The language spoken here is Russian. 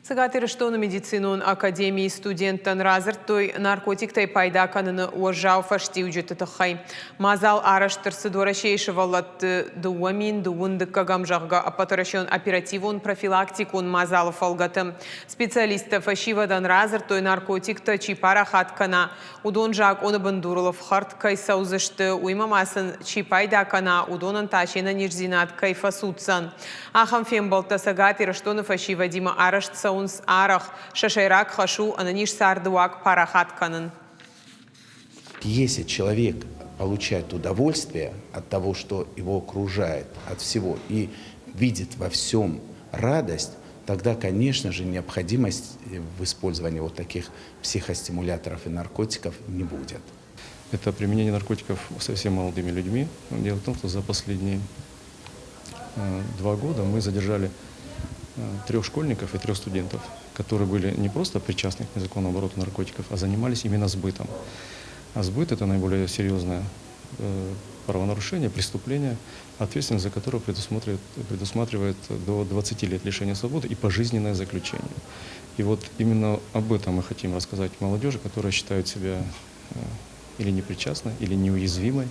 Сагатыр что на медицину академии студенттан разыр той наркотиктай пайда каныны уажау фашти уджеты тахай. Мазал араштырсы дорашейші валатты дуамин дуындыкка гамжағға апатарашон оперативон профилактикон мазалы фалгаты. Специалисты фашивадан разыр той наркотикта чипара хаткана. Удон жак оны бандурылов харт кайсаузышты уймамасын чипайда кана удонын ташена нежзинат кайфасудсан. Ахам фембалта сагатыр что на фашива дима араштса унс арах шашайрак хашу ананиш сардуак парахатканын. Если человек получает удовольствие от того, что его окружает, от всего, и видит во всем радость, тогда, конечно же, необходимость в использовании вот таких психостимуляторов и наркотиков не будет. Это применение наркотиков совсем молодыми людьми. Дело в том, что за последние 2 года мы задержали 3 школьников и 3 студентов, которые были не просто причастны к незаконному обороту наркотиков, а занимались именно сбытом. А сбыт – это наиболее серьезное правонарушение, преступление, ответственность за которое предусматривает до 20 лет лишения свободы и пожизненное заключение. И вот именно об этом мы хотим рассказать молодежи, которая считает себя или непричастной, или неуязвимой.